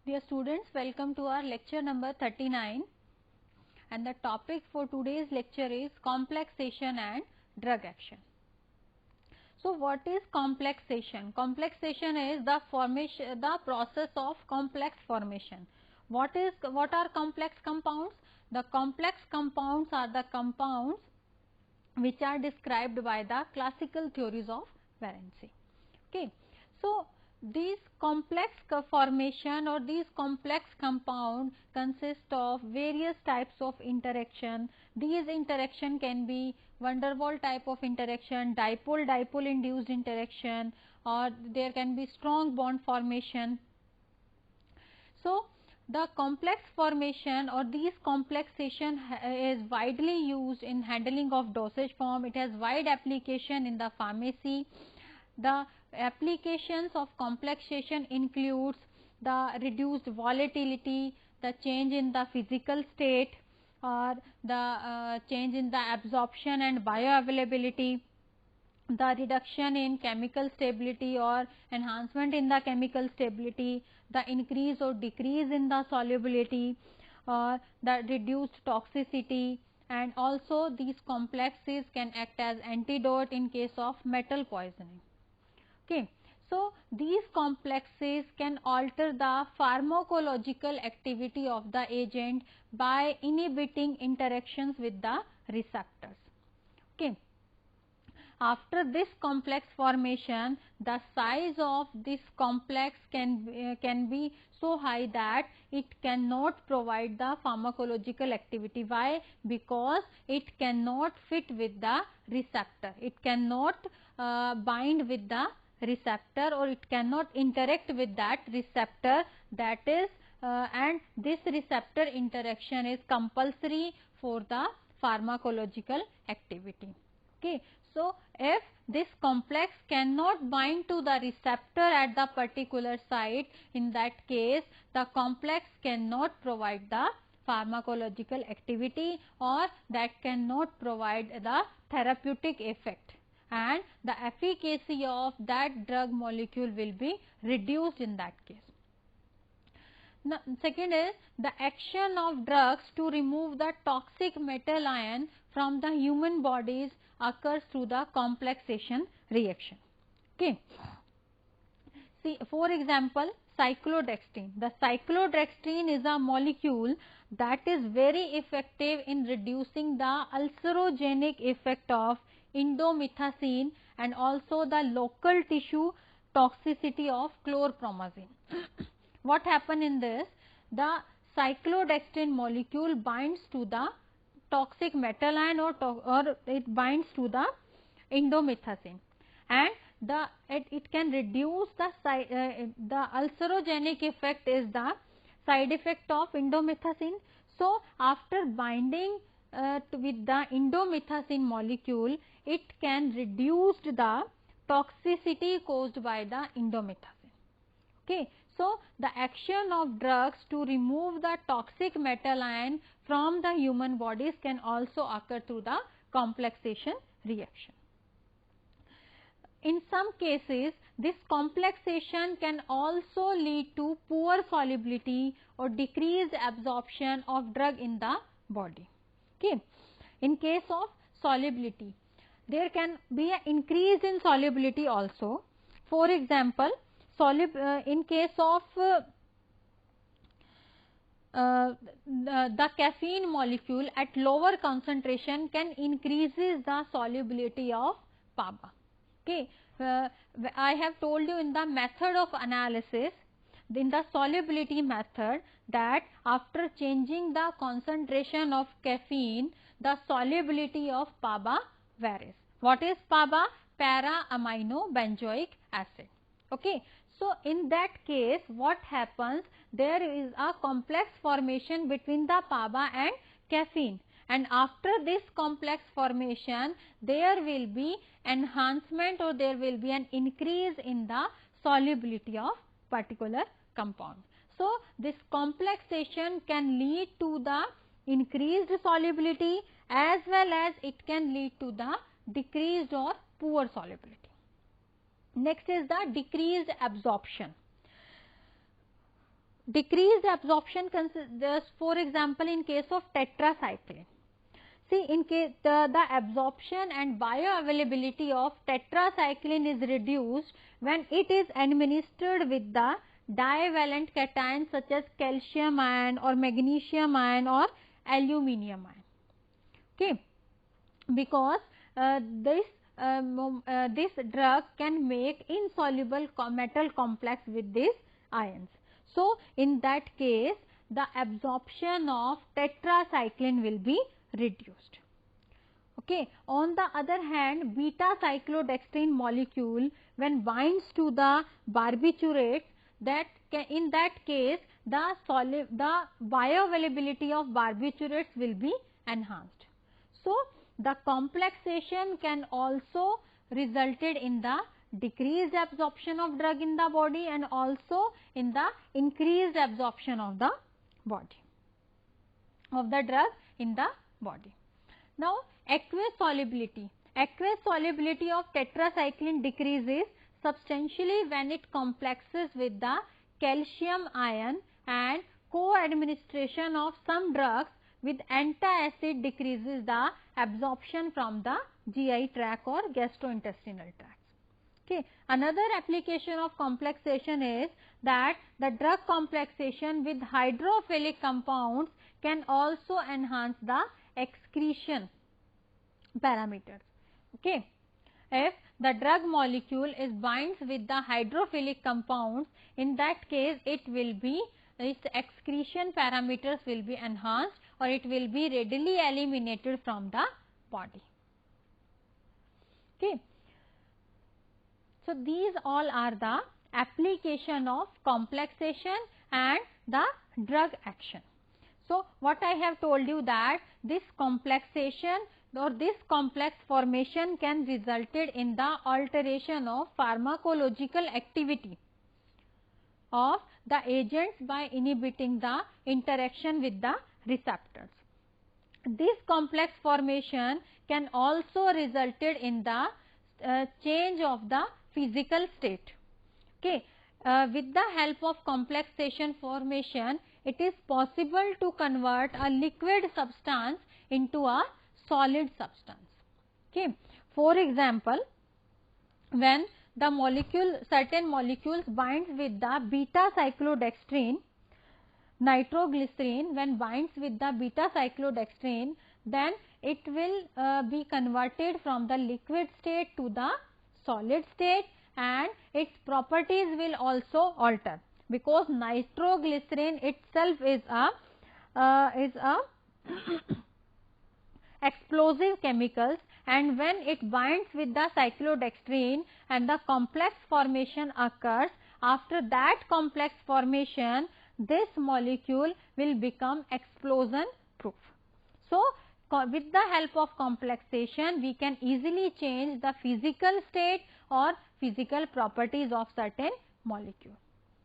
Dear students, welcome to our lecture number 39, and the topic for today's lecture is complexation and drug action. So, what is complexation? Complexation is the process of complex formation. What are complex compounds? The complex compounds are the compounds which are described by the classical theories of valency. Okay. So, these complex formation or these complex compound consist of various types of interaction. These interaction can be van der Waals type of interaction, dipole induced interaction, or there can be strong bond formation. So, the complex formation or these complexation is widely used in handling of dosage form. It has wide application in the pharmacy. The applications of complexation includes the reduced volatility, the change in the physical state, or the change in the absorption and bioavailability, the reduction in chemical stability or enhancement in the chemical stability, the increase or decrease in the solubility, or the reduced toxicity, and also these complexes can act as antidote in case of metal poisoning. Okay. So, these complexes can alter the pharmacological activity of the agent by inhibiting interactions with the receptors. Okay. After this complex formation, the size of this complex can be so high that it cannot provide the pharmacological activity. Why? Because it cannot fit with the receptor. It cannot bind with the receptor, or it cannot interact with that receptor, that is and this receptor interaction is compulsory for the pharmacological activity. Okay. So, if this complex cannot bind to the receptor at the particular site, in that case the complex cannot provide the pharmacological activity, or that cannot provide the therapeutic effect, and the efficacy of that drug molecule will be reduced in that case. Now, second is the action of drugs to remove the toxic metal ion from the human bodies occurs through the complexation reaction. Okay. See, for example, cyclodextrin. The cyclodextrin is a molecule that is very effective in reducing the ulcerogenic effect of indomethacin and also the local tissue toxicity of chlorpromazine. What happen in this? The cyclodextrin molecule binds to the toxic metal ion or it binds to the indomethacin, and it can reduce the ulcerogenic effect is the side effect of indomethacin. So, after binding with the indomethacin molecule, it can reduce the toxicity caused by the indomethacin. Okay. So, the action of drugs to remove the toxic metal ion from the human bodies can also occur through the complexation reaction. In some cases, this complexation can also lead to poor solubility or decreased absorption of drug in the body. Okay. In case of solubility, there can be an increase in solubility also. For example, in case of the caffeine molecule at lower concentration can increases the solubility of PABA. Okay. I have told you in the method of analysis, in the solubility method, that after changing the concentration of caffeine, the solubility of PABA varies. What is PABA? Para-amino benzoic acid. Okay. So, in that case what happens, there is a complex formation between the PABA and caffeine, and after this complex formation there will be enhancement or there will be an increase in the solubility of particular compound. So, this complexation can lead to the increased solubility as well as it can lead to the decreased or poor solubility. Next is the decreased absorption. decreased absorption considers, for example, in case of tetracycline. See, in case the absorption and bioavailability of tetracycline is reduced when it is administered with the divalent cations such as calcium ion or magnesium ion or aluminium ion. Okay, because this drug can make insoluble metal complex with these ions. So, in that case the absorption of tetracycline will be reduced. Okay. On the other hand, beta cyclodextrin molecule when binds to the barbiturates, that in that case the bioavailability of barbiturates will be enhanced. So, the complexation can also resulted in the decreased absorption of drug in the body and also in the increased absorption of the body of the drug in the body. Now, aqueous solubility of tetracycline decreases substantially when it complexes with the calcium ion, and co-administration of some drugs with antacid decreases the absorption from the GI tract or gastrointestinal tracts. Okay. Another application of complexation is that the drug complexation with hydrophilic compounds can also enhance the excretion parameters. Okay. If the drug molecule is binds with the hydrophilic compounds, in that case it will be, its excretion parameters will be enhanced or it will be readily eliminated from the body. Okay. So, these all are the application of complexation and the drug action. So, what I have told you that this complexation or this complex formation can resulted in the alteration of pharmacological activity of the agents by inhibiting the interaction with the receptors. This complex formation can also resulted in the change of the physical state. Okay. With the help of complexation formation, it is possible to convert a liquid substance into a solid substance. Okay. For example, when the molecule, certain molecules binds with the beta cyclodextrin, nitroglycerin when binds with the beta cyclodextrin, then it will be converted from the liquid state to the solid state and its properties will also alter, because nitroglycerin itself is a explosive chemicals, and when it binds with the cyclodextrin and the complex formation occurs, after that complex formation this molecule will become explosion proof. So, with the help of complexation we can easily change the physical state or physical properties of certain molecule.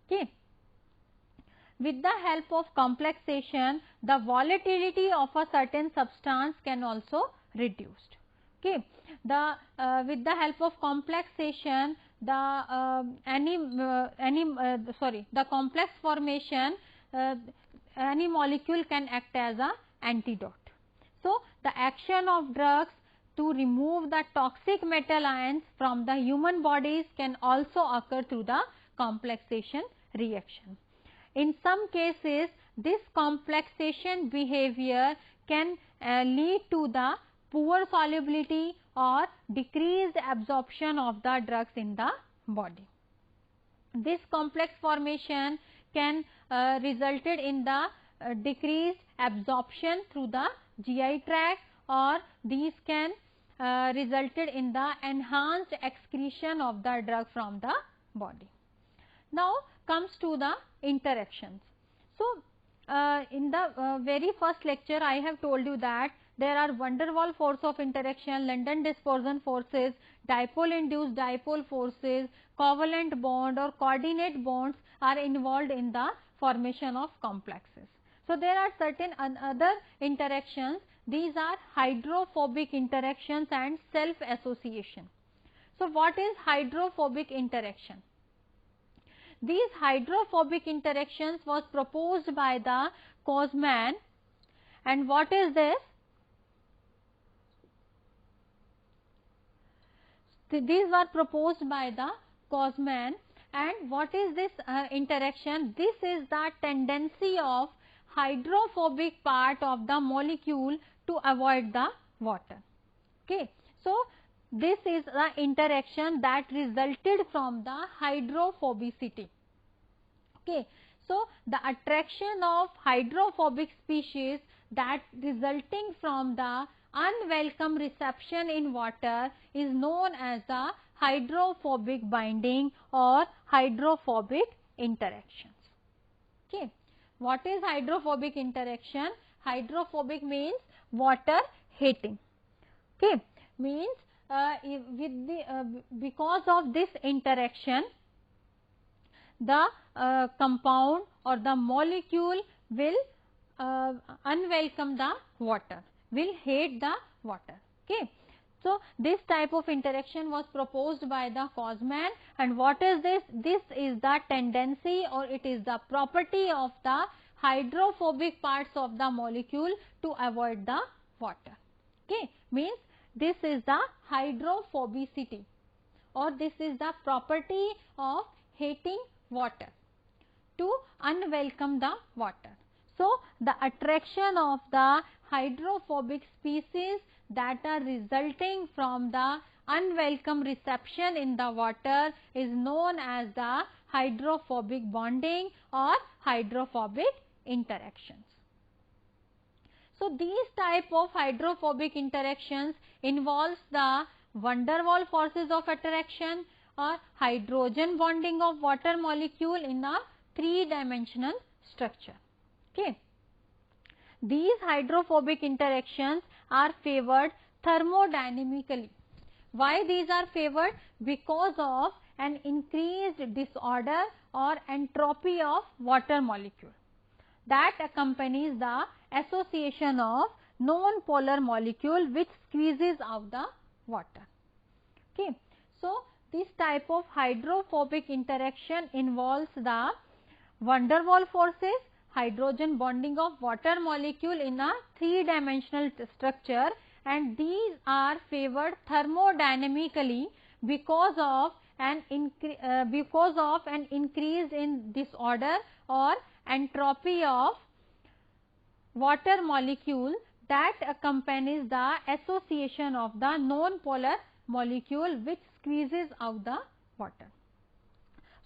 Okay. With the help of complexation, the volatility of a certain substance can also reduced. Okay. With the help of complexation, the the complex formation, any molecule can act as a antidote. So, the action of drugs to remove the toxic metal ions from the human bodies can also occur through the complexation reaction. In some cases, this complexation behavior can lead to the poor solubility or decreased absorption of the drugs in the body. This complex formation can resulted in the decreased absorption through the GI tract, or these can resulted in the enhanced excretion of the drug from the body. Now comes to the interactions. So, in the very first lecture I have told you that there are van der Waals force of interaction, London dispersion forces, dipole induced dipole forces, covalent bond or coordinate bonds are involved in the formation of complexes. So, there are certain other interactions, these are hydrophobic interactions and self association. So, what is hydrophobic interaction? these hydrophobic interactions was proposed by the Kozman. And what is this? These were proposed by the Kozman. And what is this interaction? This is the tendency of hydrophobic part of the molecule to avoid the water. Okay. So, this is the interaction that resulted from the hydrophobicity. Okay. So, the attraction of hydrophobic species that resulting from the unwelcome reception in water is known as the hydrophobic binding or hydrophobic interactions. Okay. What is hydrophobic interaction? Hydrophobic means water hating. Okay. Means with the because of this interaction, the compound or the molecule will unwelcome the water, will hate the water. Okay. So, this type of interaction was proposed by the Kozman. And what is this? This is the tendency or it is the property of the hydrophobic parts of the molecule to avoid the water. Okay. Means this is the hydrophobicity or this is the property of hating water, to unwelcome the water. So, the attraction of the hydrophobic species that are resulting from the unwelcome reception in the water is known as the hydrophobic bonding or hydrophobic interactions. So, these type of hydrophobic interactions involves the van der Waals forces of attraction or hydrogen bonding of water molecule in a 3-dimensional structure. Okay. These hydrophobic interactions are favored thermodynamically. Why these are favored? Because of an increased disorder or entropy of water molecule that accompanies the association of non-polar molecule which squeezes out the water. Okay. So, this type of hydrophobic interaction involves the van der Waals forces, hydrogen bonding of water molecule in a 3-dimensional structure, and these are favored thermodynamically because of an increase in disorder or entropy of water molecule that accompanies the association of the non-polar molecule which squeezes out the water.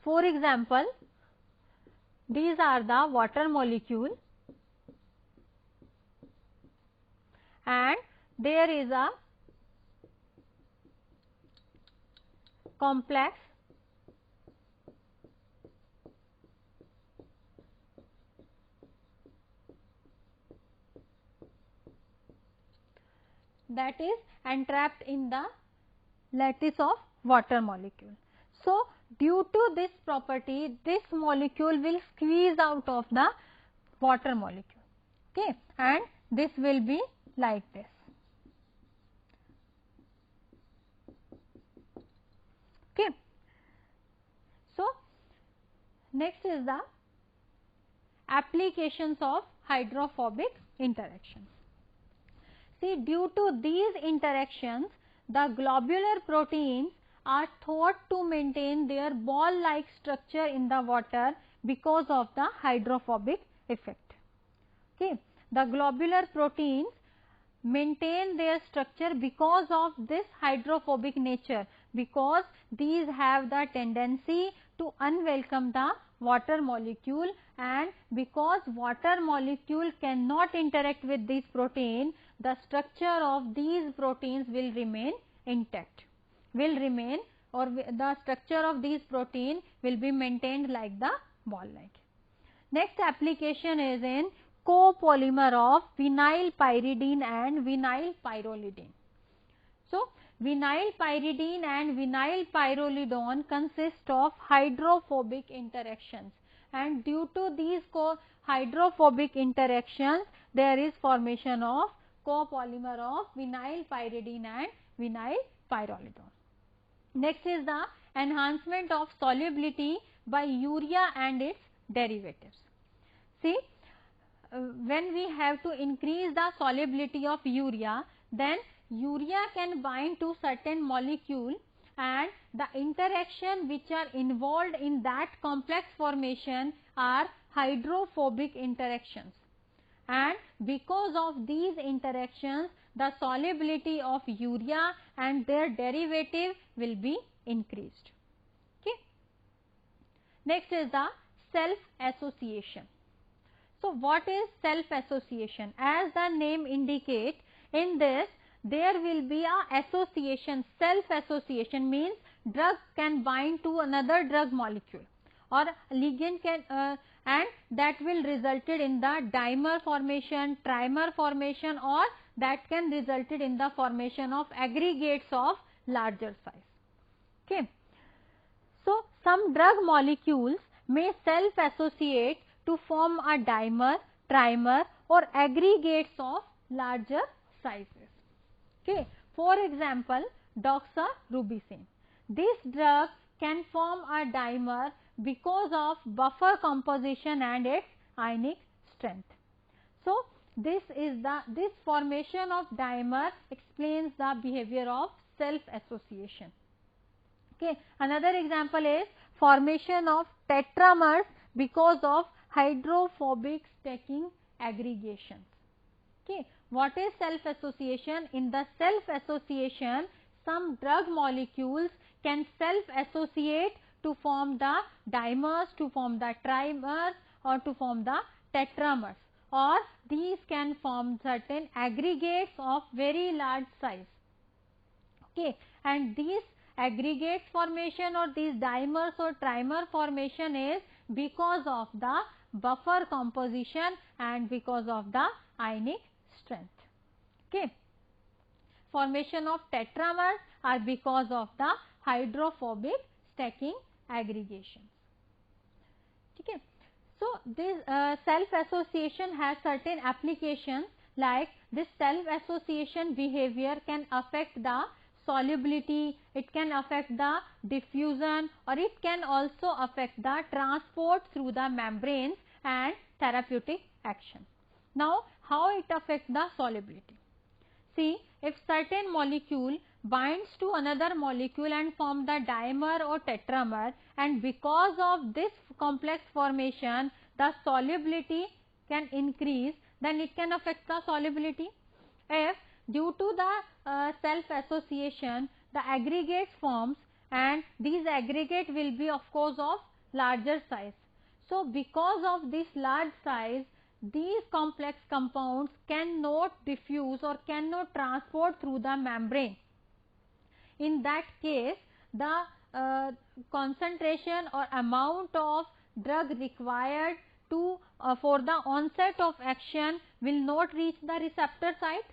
For example, these are the water molecule and there is a complex that is entrapped in the lattice of water molecule. So, due to this property, this molecule will squeeze out of the water molecule, okay, and this will be like this. Okay. So, next is the applications of hydrophobic interactions. See, due to these interactions, the globular proteins are thought to maintain their ball-like structure in the water because of the hydrophobic effect. Okay. The globular proteins maintain their structure because of this hydrophobic nature, because these have the tendency to unwelcome the water molecule, and because water molecule cannot interact with this protein, the structure of these proteins will remain intact, the structure of these protein will be maintained like the ball like. Next application is in copolymer of vinyl pyridine and vinyl pyrrolidine. So, vinyl pyridine and vinyl pyrrolidone consist of hydrophobic interactions, and due to these hydrophobic interactions there is formation of copolymer of vinyl pyridine and vinyl pyrrolidone. Next is the enhancement of solubility by urea and its derivatives. See, when we have to increase the solubility of urea, then urea can bind to certain molecule, and the interaction which are involved in that complex formation are hydrophobic interactions, and because of these interactions the solubility of urea and their derivative will be increased. Okay. Next is the self association. So, what is self association? As the name indicates, in this there will be a association. Self association means drug can bind to another drug molecule, or ligand can and that will resulted in the dimer formation, trimer formation, or that can resulted in the formation of aggregates of larger size. Okay. So, some drug molecules may self associate to form a dimer, trimer, or aggregates of larger sizes. Okay. For example, doxorubicin. This drug can form a dimer because of buffer composition and its ionic strength. So, this formation of dimer explains the behavior of self association. Okay. Another example is formation of tetramers because of hydrophobic stacking aggregations. Okay. What is self association? In the self association, some drug molecules can self associate to form the dimers, to form the trimers, or to form the tetramers, or these can form certain aggregates of very large size. Okay. And these aggregates formation or these dimers or trimer formation is because of the buffer composition and because of the ionic strength. Okay. Formation of tetramers are because of the hydrophobic stacking aggregations. Okay. So, this self association has certain applications, like this self association behavior can affect the solubility, it can affect the diffusion, or it can also affect the transport through the membranes and therapeutic action. Now, how it affects the solubility? See, if certain molecule binds to another molecule and form the dimer or tetramer, and because of this complex formation the solubility can increase, then it can affect the solubility. If due to the self association the aggregate forms, and these aggregate will be of course of larger size. So, because of this large size, these complex compounds cannot diffuse or cannot transport through the membrane. In that case, the concentration or amount of drug required to for the onset of action will not reach the receptor site,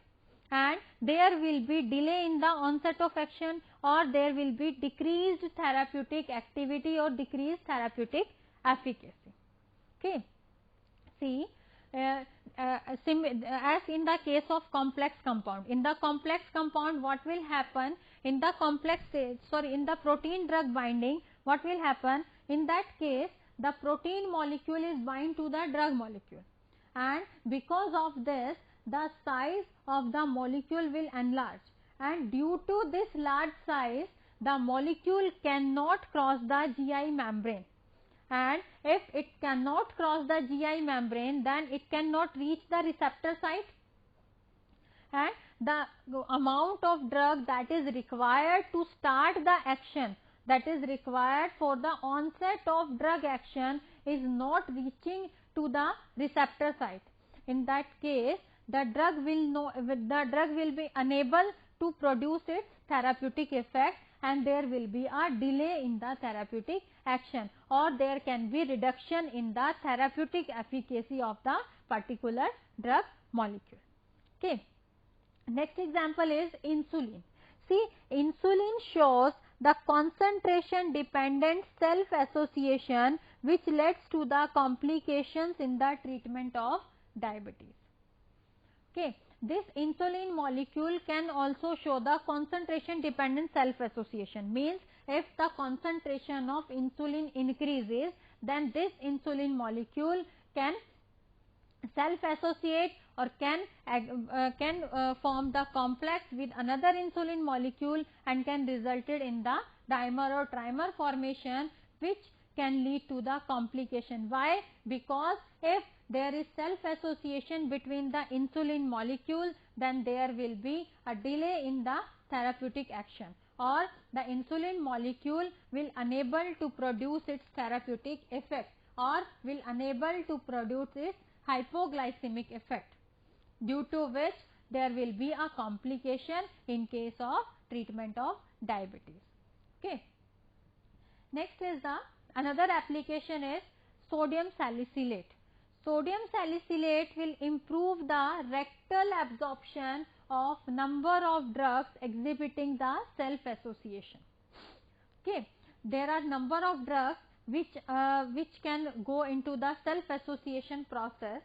and there will be delay in the onset of action, or there will be decreased therapeutic activity or decreased therapeutic efficacy. Okay. See, as in the case of complex compound, in the complex compound what will happen in the in the protein drug binding, what will happen in that case, the protein molecule is bind to the drug molecule, and because of this the size of the molecule will enlarge, and due to this large size the molecule cannot cross the GI membrane, and if it cannot cross the GI membrane, then it cannot reach the receptor site, and the amount of drug that is required to start the action, that is required for the onset of drug action, is not reaching to the receptor site. In that case, the drug will be unable to produce its therapeutic effect, and there will be a delay in the therapeutic action, or there can be reduction in the therapeutic efficacy of the particular drug molecule. Okay. Next example is insulin. See, insulin shows the concentration dependent self association which leads to the complications in the treatment of diabetes. Okay. This insulin molecule can also show the concentration dependent self association, means if the concentration of insulin increases, then this insulin molecule can self-associate or can form the complex with another insulin molecule and can resulted in the dimer or trimer formation, which can lead to the complication. Why? Because if there is self-association between the insulin molecule, then there will be a delay in the therapeutic action, or the insulin molecule will unable to produce its therapeutic effect, or will unable to produce its hypoglycemic effect, due to which there will be a complication in case of treatment of diabetes. Okay. Next is the another application is sodium salicylate. Sodium salicylate will improve the rectal absorption of number of drugs exhibiting the self association. Okay. There are number of drugs which can go into the self association process.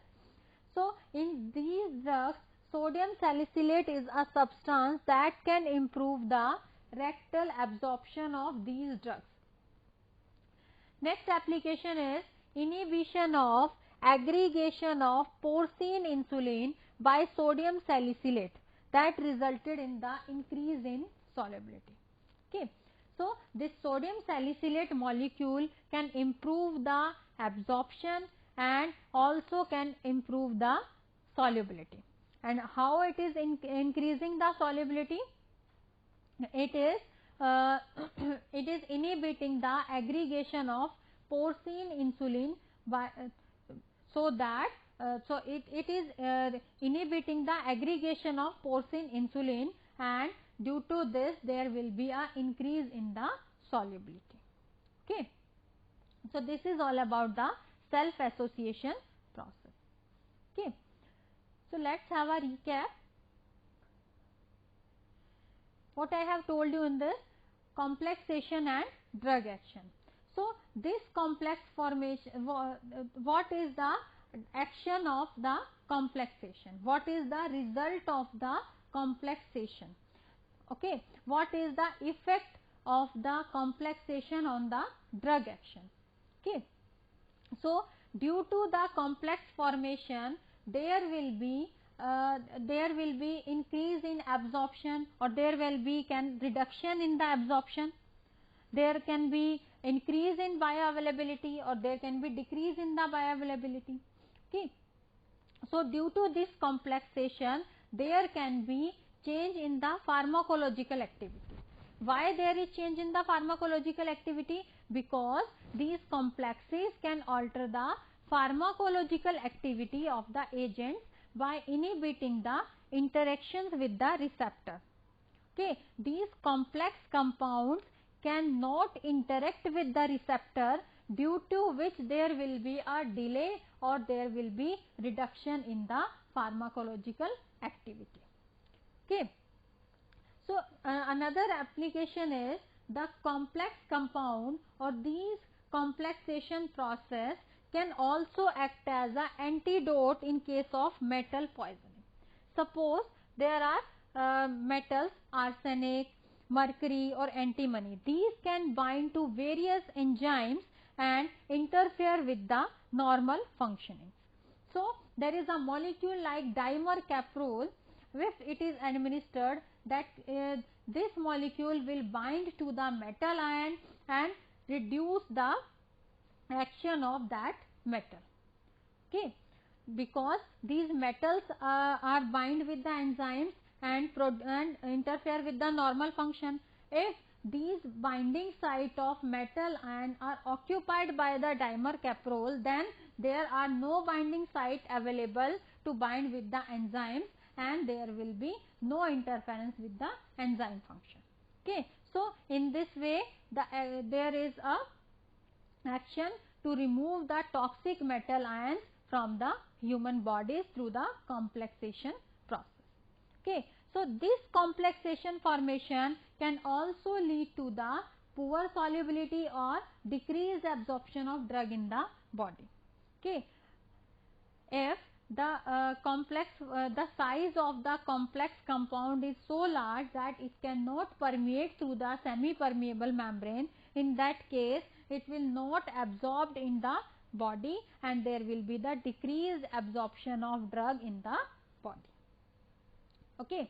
So in these drugs, sodium salicylate is a substance that can improve the rectal absorption of these drugs. Next application is inhibition of aggregation of porcine insulin by sodium salicylate, that resulted in the increase in solubility. Okay. So this sodium salicylate molecule can improve the absorption and also can improve the solubility. And how it is increasing the solubility? It is it is inhibiting the aggregation of porcine insulin by so that it is inhibiting the aggregation of porcine insulin, and due to this there will be a increase in the solubility. Okay. So this is all about the self association process. Okay. So let's have a recap. What I have told you in this complexation and drug action. So this complex formation, what is the action of the complexation? What is the result of the complexation? Okay. What is the effect of the complexation on the drug action? Okay. So due to the complex formation, there will be increase in absorption, or there will be reduction in the absorption. There can be increase in bioavailability, or there can be decrease in the bioavailability. Okay. So due to this complexation, there can be change in the pharmacological activity. Why there is change in the pharmacological activity? Because these complexes can alter the pharmacological activity of the agents by inhibiting the interactions with the receptor. Okay. These complex compounds cannot interact with the receptor, due to which there will be a delay or there will be reduction in the pharmacological activity. Okay. So another application is the complex compound, or these complexation process can also act as an antidote in case of metal poisoning. Suppose there are metals, arsenic, mercury or antimony. These can bind to various enzymes and interfere with the normal functioning. So there is a molecule like dimercaprol. If it is administered, that this molecule will bind to the metal ion and reduce the action of that metal. Okay. Because these metals are bind with the enzymes and interfere with the normal function. If these binding site of metal ion are occupied by the dimercaprol, then there are no binding site available to bind with the enzymes, and there will be no interference with the enzyme function. Okay. So in this way, there is a action to remove the toxic metal ions from the human bodies through the complexation process. Okay. So this complexation formation can also lead to the poor solubility or decreased absorption of drug in the body. Okay. If the size of the complex compound is so large that it cannot permeate through the semi-permeable membrane. In that case, it will not absorb in the body and there will be the decreased absorption of drug in the body. Okay.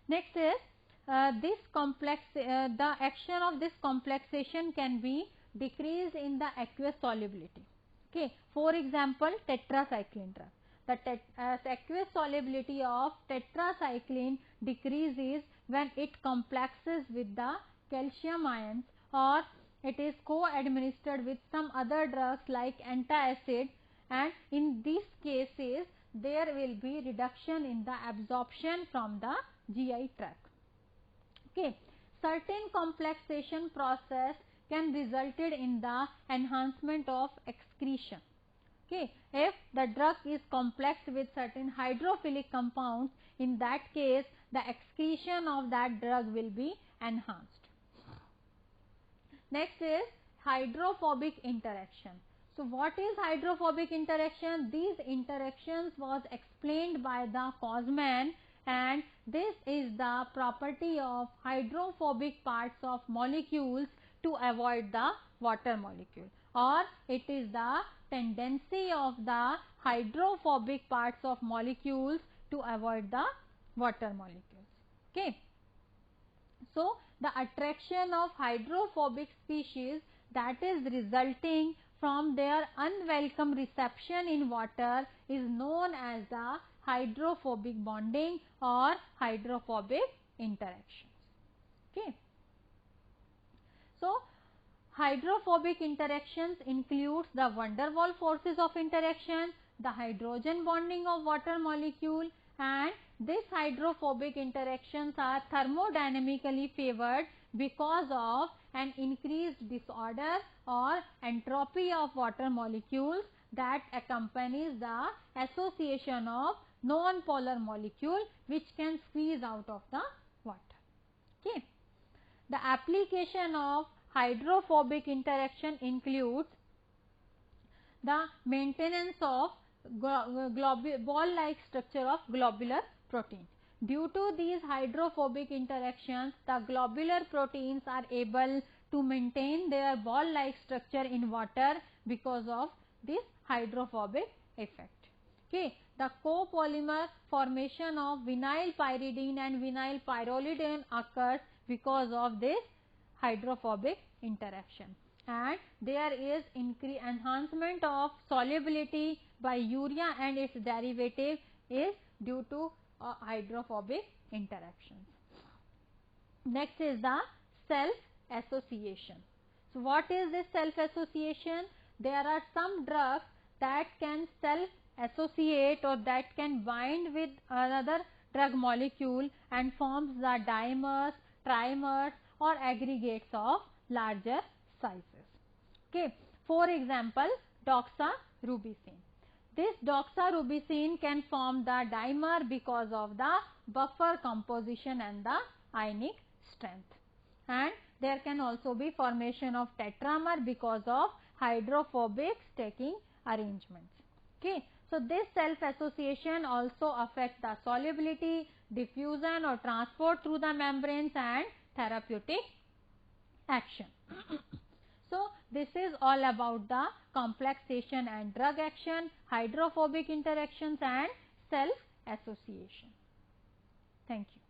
Next is the action of this complexation can be decreased in the aqueous solubility. Okay. For example, tetracycline drug. The aqueous solubility of tetracycline decreases when it complexes with the calcium ions or it is co-administered with some other drugs like antacid, and in these cases there will be reduction in the absorption from the GI tract. Okay. Certain complexation process can result in the enhancement of excretion. Okay. If the drug is complexed with certain hydrophilic compounds, in that case the excretion of that drug will be enhanced. Next is hydrophobic interaction. So what is hydrophobic interaction? These interactions was explained by the Kozman, and this is the property of hydrophobic parts of molecules to avoid the water molecule, or it is the tendency of the hydrophobic parts of molecules to avoid the water molecules. Okay. So the attraction of hydrophobic species that is resulting from their unwelcome reception in water is known as the hydrophobic bonding or hydrophobic interactions. Okay. So hydrophobic interactions includes the van der Waals forces of interaction, the hydrogen bonding of water molecule, and these hydrophobic interactions are thermodynamically favored because of an increased disorder or entropy of water molecules that accompanies the association of non-polar molecule which can squeeze out of the water. Okay. The application of hydrophobic interaction includes the maintenance of ball-like structure of globular protein. Due to these hydrophobic interactions, the globular proteins are able to maintain their ball-like structure in water because of this hydrophobic effect. Okay. The copolymer formation of vinyl pyridine and vinyl pyrrolidine occurs because of this hydrophobic interaction, and there is enhancement of solubility by urea and its derivative is due to hydrophobic interactions. Next is the self association. So what is this self association? There are some drugs that can self associate or that can bind with another drug molecule and forms the dimers, trimers or aggregates of larger sizes. Okay. For example, doxorubicin. This doxorubicin can form the dimer because of the buffer composition and the ionic strength, and there can also be formation of tetramer because of hydrophobic stacking arrangements. Okay. So this self association also affects the solubility, diffusion or transport through the membranes and therapeutic action. So this is all about the complexation and drug action, hydrophobic interactions and self association. Thank you.